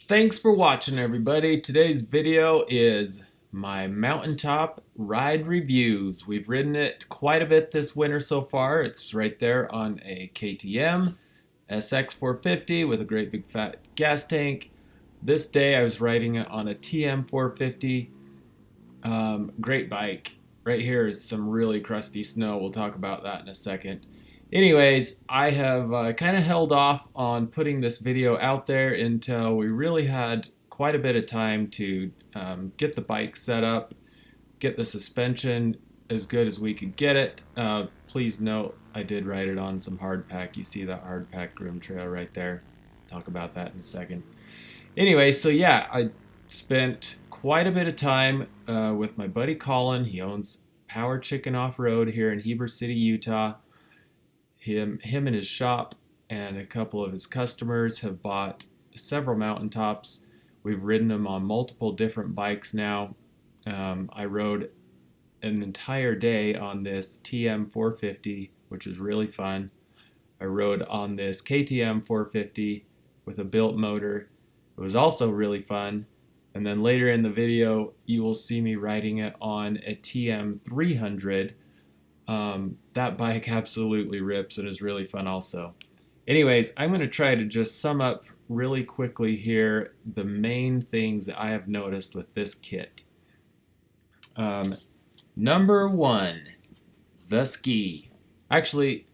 Thanks for watching, everybody. Today's video is my MtnTop ride reviews. We've ridden it quite a bit this winter so far. It's right there on a KTM SX 450 with a great big fat gas tank. This day I was riding it on a TM 450. Great bike. Right here is some really crusty snow. We'll talk about that in a second. Anyways, I have kind of held off on putting this video out there until we really had quite a bit of time to get the bike set up, get the suspension as good as we could get it. Please note I did ride it on some hardpack. You see that hardpack groom trail right there. Talk about that in a second. Anyway, so yeah, I spent quite a bit of time with my buddy Colin. He owns Power Chicken Off-Road here in Heber City, Utah. Him and his shop and a couple of his customers have bought several MtnTops. We've ridden them on multiple different bikes now. I rode an entire day on this TM 450, which is really fun. I rode on this KTM 450 with a built motor. It was also really fun. And then later in the video, you will see me riding it on a TM 300. That bike absolutely rips and is really fun also. Anyways, I'm going to try to just sum up really quickly here the main things that I have noticed with this kit. Number one, the ski. Actually,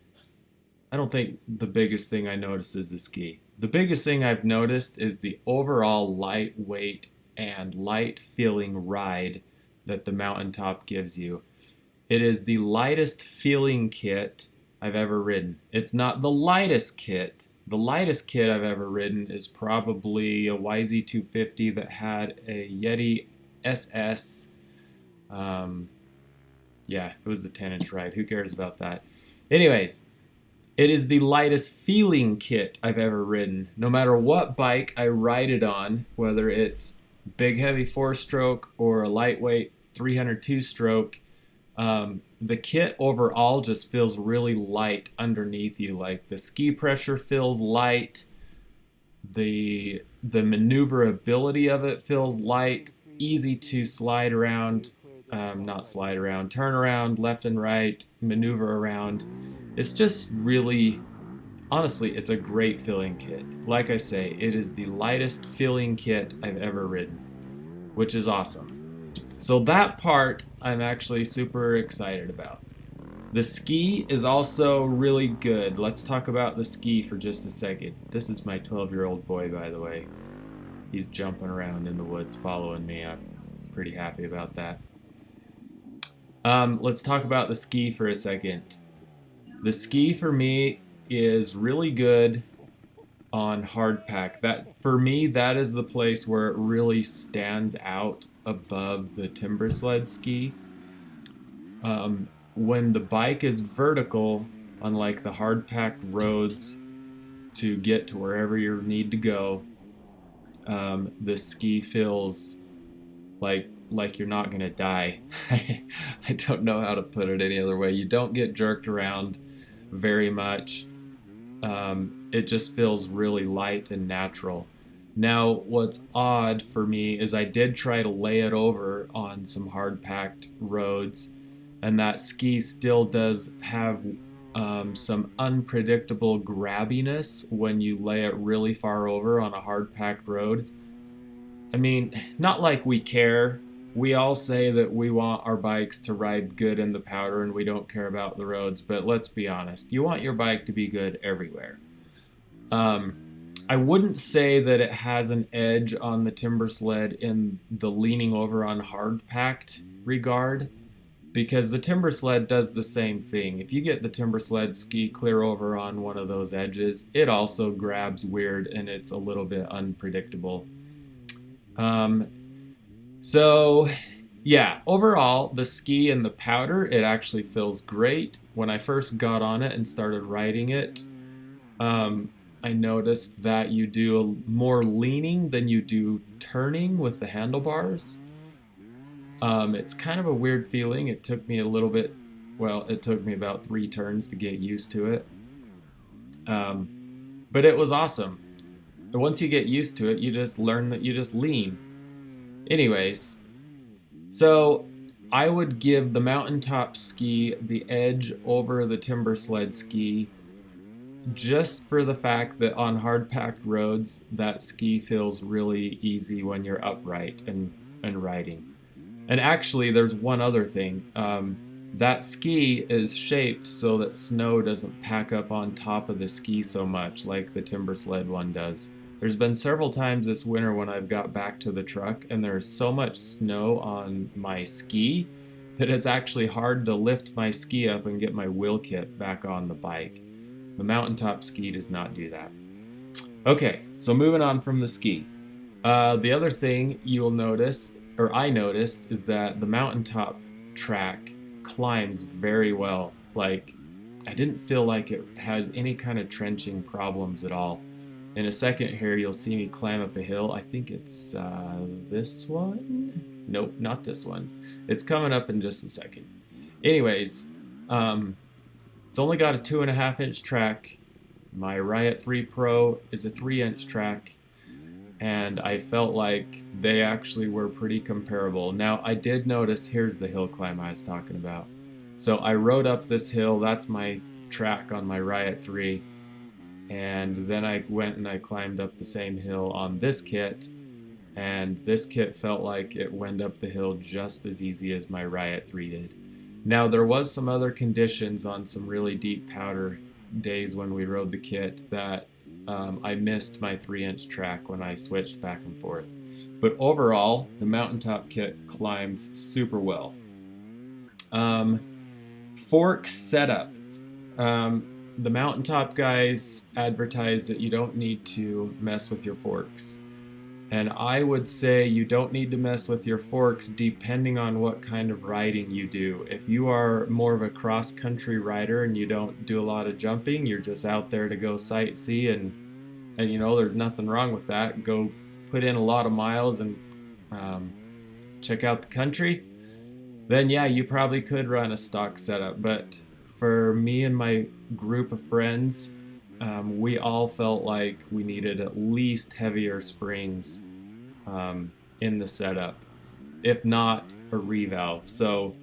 I don't think the biggest thing I noticed is the ski. The biggest thing I've noticed is the overall lightweight and light feeling ride that the MtnTop gives you. It is the lightest feeling kit I've ever ridden. It's not the lightest kit. The lightest kit I've ever ridden is probably a YZ250 that had a Yeti SS. Yeah, it was the 10-inch ride. Who cares about that? Anyways, it is the lightest feeling kit I've ever ridden. No matter what bike I ride it on, whether it's big heavy 4-stroke or a lightweight 302-stroke, the kit overall just feels really light underneath you. Like the ski pressure feels light, the maneuverability of it feels light, easy to slide around, not slide around, turn around left and right, maneuver around. It's just really, honestly, it's a great feeling kit. Like I say, it is the lightest feeling kit I've ever ridden, which is awesome. So that part I'm actually super excited about. The ski is also really good. Let's talk about the ski for just a second. This is my 12-year-old boy, by the way. He's jumping around in the woods following me. I'm pretty happy about that. Let's talk about the ski for a second. The ski for me is really good on hardpack. That, for me, that is the place where it really stands out above the timber sled ski. When the bike is vertical, unlike the hard-packed roads to get to wherever you need to go, the ski feels like you're not gonna die. I don't know how to put it any other way. You don't get jerked around very much. It just feels really light and natural. Now, what's odd for me is I did try to lay it over on some hard-packed roads, and that ski still does have some unpredictable grabbiness when you lay it really far over on a hard-packed road. I mean, not like we care. We all say that we want our bikes to ride good in the powder and we don't care about the roads, but let's be honest, you want your bike to be good everywhere. I wouldn't say that it has an edge on the timber sled in the leaning over on hard-packed regard, because the timber sled does the same thing. If you get the timber sled ski clear over on one of those edges, it also grabs weird and it's a little bit unpredictable. So yeah, overall, the ski and the powder, it actually feels great. When I first got on it and started riding it, I noticed that you do more leaning than you do turning with the handlebars. It's kind of a weird feeling. It took me a little bit, well, it took me about 3 turns to get used to it. But it was awesome. once you get used to it, you just learn that you just lean. Anyways, so I would give the MtnTop ski the edge over the timber sled ski just for the fact that on hard packed roads, that ski feels really easy when you're upright and riding. And actually, there's one other thing. That ski is shaped so that snow doesn't pack up on top of the ski so much like the timber sled one does. There's been several times this winter when I've got back to the truck and there's so much snow on my ski that it's actually hard to lift my ski up and get my wheel kit back on the bike. The MtnTop ski does not do that. Okay, so moving on from the ski. The other thing you'll notice, or I noticed, is that the MtnTop track climbs very well. Like, I didn't feel like it has any kind of trenching problems at all. In a second here, you'll see me climb up a hill. I think it's this one? Nope, not this one. It's coming up in just a second. Anyways, it's only got a 2.5-inch track. My Riot 3 Pro is a 3-inch track, and I felt like they actually were pretty comparable. Now, I did notice, here's the hill climb I was talking about. So I rode up this hill, that's my track on my Riot 3, and then I went and I climbed up the same hill on this kit, and this kit felt like it went up the hill just as easy as my Riot 3 did. Now, there was some other conditions on some really deep powder days when we rode the kit that I missed my 3-inch track when I switched back and forth. But overall, the MtnTop kit climbs super well. Fork setup. The MtnTop guys advertise that you don't need to mess with your forks. And I would say you don't need to mess with your forks depending on what kind of riding you do. If you are more of a cross-country rider and you don't do a lot of jumping, you're just out there to go sightsee and you know, there's nothing wrong with that. Go put in a lot of miles and check out the country. Then yeah, you probably could run a stock setup. But for me and my group of friends, we all felt like we needed at least heavier springs in the setup, if not a revalve. So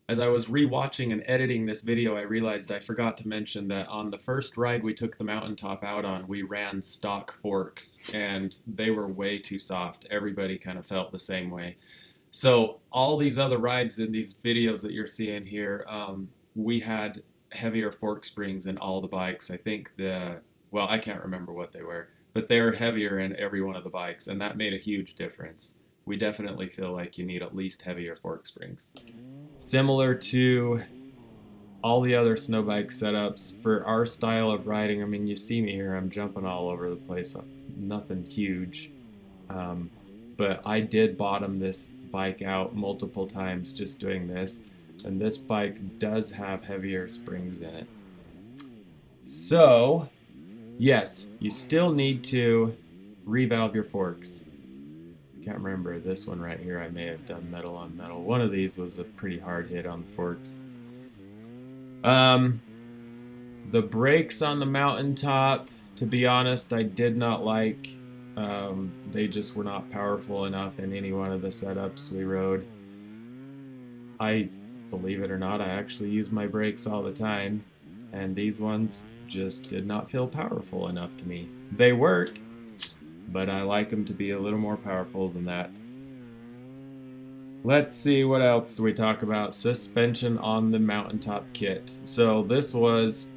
as I was rewatching and editing this video, I realized I forgot to mention that on the first ride we took the MtnTop out on, we ran stock forks, and they were way too soft. Everybody kind of felt the same way. So all these other rides in these videos that you're seeing here, we had heavier fork springs in all the bikes. I think well, I can't remember what they were, but they were heavier in every one of the bikes, and that made a huge difference. We definitely feel like you need at least heavier fork springs. Similar to all the other snow bike setups, for our style of riding, I mean, you see me here, I'm jumping all over the place, nothing huge. But I did bottom this bike out multiple times just doing this, and this bike does have heavier springs in it. So, yes, you still need to revalve your forks. Can't remember this one right here. I may have done metal on metal. One of these was a pretty hard hit on the forks. The brakes on the MtnTop, to be honest, I did not like. They just were not powerful enough in any one of the setups we rode. Believe it or not, I actually use my brakes all the time, and these ones just did not feel powerful enough to me. They work, but I like them to be a little more powerful than that. Let's see, what else do we talk about? Suspension on the MtnTop kit. So this was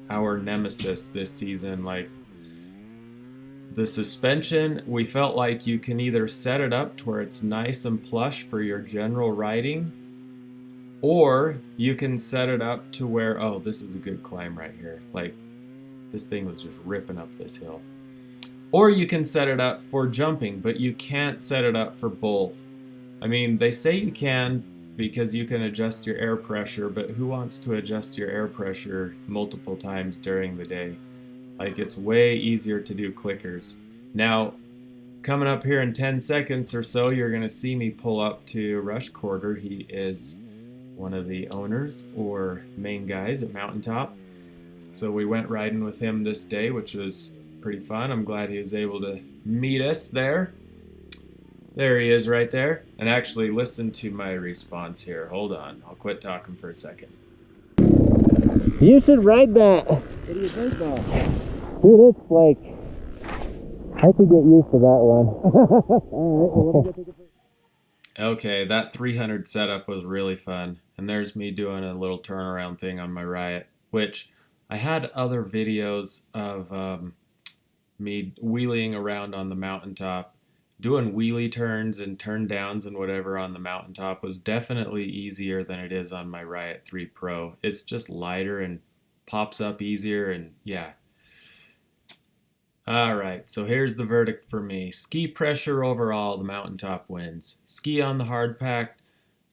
our nemesis this season. Like, the suspension, we felt like you can either set it up to where it's nice and plush for your general riding, or you can set it up to where, oh, this is a good climb right here. Like, this thing was just ripping up this hill. Or you can set it up for jumping, but you can't set it up for both. I mean, they say you can because you can adjust your air pressure, but who wants to adjust your air pressure multiple times during the day? Like, it's way easier to do clickers. Now, coming up here in 10 seconds or so, you're going to see me pull up to Rush Quarter. He is one of the owners or main guys at MtnTop. So we went riding with him this day, which was pretty fun. I'm glad he was able to meet us there. There he is right there. And actually listen to my response here. Hold on. I'll quit talking for a second. You should ride that. What do you think though? Dude, it's like, I could get used to that one. Alright, Okay, that 300 setup was really fun. And there's me doing a little turnaround thing on my Riot, which I had other videos of me wheeling around on the mountaintop. Doing wheelie turns and turn downs and whatever on the mountaintop was definitely easier than it is on my Riot 3 Pro. It's just lighter and pops up easier, and yeah. Alright, so here's the verdict for me. Ski pressure overall, the mountaintop wins. Ski on the hard pack,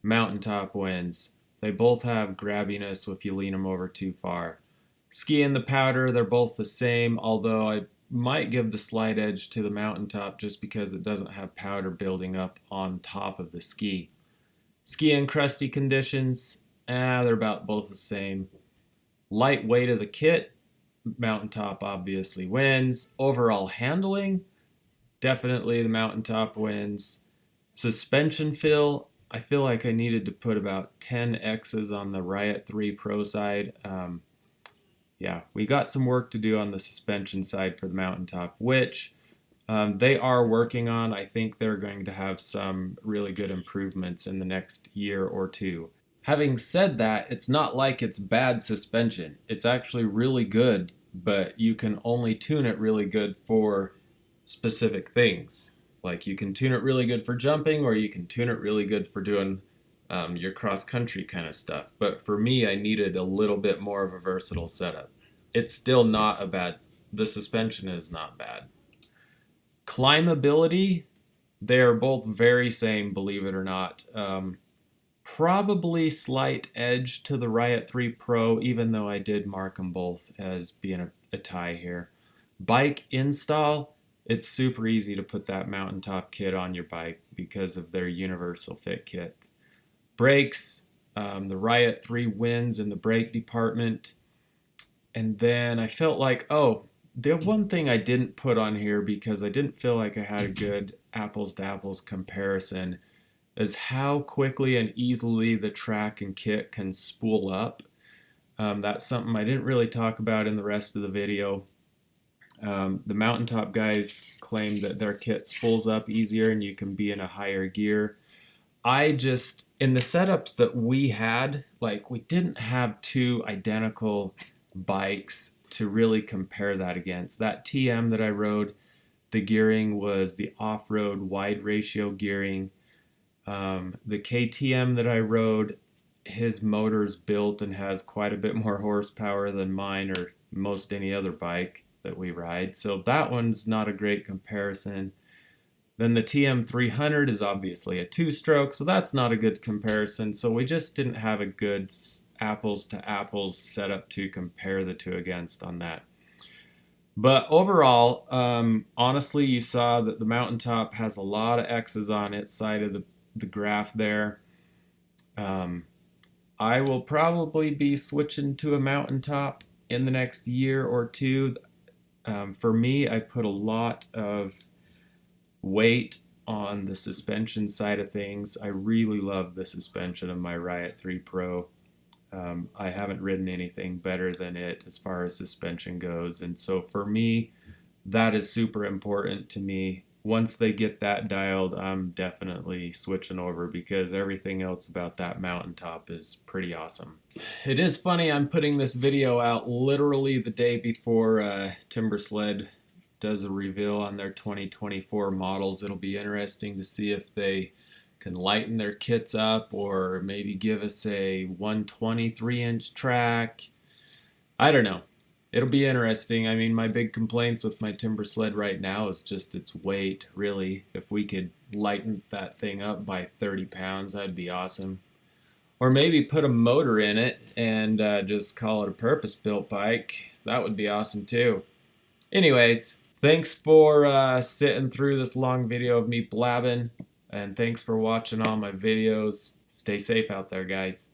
mountaintop wins. They both have grabbiness if you lean them over too far. Ski in the powder, they're both the same, although I might give the slight edge to the mountaintop just because it doesn't have powder building up on top of the ski. Ski in crusty conditions, they're about both the same. Light weight of the kit, mountaintop obviously wins. Overall handling, definitely the mountaintop wins. Suspension feel, I feel like I needed to put about 10 X's on the Riot 3 Pro side. Yeah, we got some work to do on the suspension side for the mountaintop, which they are working on. I think they're going to have some really good improvements in the next year or two. Having said that, it's not like it's bad suspension. It's actually really good, but you can only tune it really good for specific things. Like you can tune it really good for jumping, or you can tune it really good for doing your cross-country kind of stuff. But for me, I needed a little bit more of a versatile setup. It's still not a bad, the suspension is not bad. Climbability, they are both very same, believe it or not. Probably slight edge to the Riot 3 Pro, even though I did mark them both as being a tie here. Bike install, it's super easy to put that mountaintop kit on your bike because of their universal fit kit. Brakes, the Riot 3 wins in the brake department. And then I felt like, oh, the one thing I didn't put on here because I didn't feel like I had a good apples to apples comparison is how quickly and easily the track and kit can spool up. That's something I didn't really talk about in the rest of the video. The mountaintop guys claim that their kit spools up easier and you can be in a higher gear. I just, in the setups that we had, like we didn't have two identical bikes to really compare that against. That TM that I rode, the gearing was the off-road wide ratio gearing. The KTM that I rode, his motor's built and has quite a bit more horsepower than mine or most any other bike that we ride. So that one's not a great comparison. Then the TM300 is obviously a two-stroke, so that's not a good comparison. So we just didn't have a good apples to apples setup to compare the two against on that. But overall, honestly, you saw that the mountaintop has a lot of X's on its side of the graph there. I will probably be switching to a mountaintop in the next year or two. For me, I put a lot of weight on the suspension side of things. I really love the suspension of my Riot 3 Pro. I haven't ridden anything better than it as far as suspension goes, and so for me, that is super important to me. Once they get that dialed, I'm definitely switching over because everything else about that mountaintop is pretty awesome. It is funny, I'm putting this video out literally the day before Timber Sled does a reveal on their 2024 models. It'll be interesting to see if they can lighten their kits up or maybe give us a 123-inch track. I don't know. It'll be interesting. I mean, my big complaints with my Timber Sled right now is just its weight, really. If we could lighten that thing up by 30 pounds, that'd be awesome. Or maybe put a motor in it and just call it a purpose-built bike. That would be awesome too. Anyways, thanks for sitting through this long video of me blabbing. And thanks for watching all my videos. Stay safe out there, guys.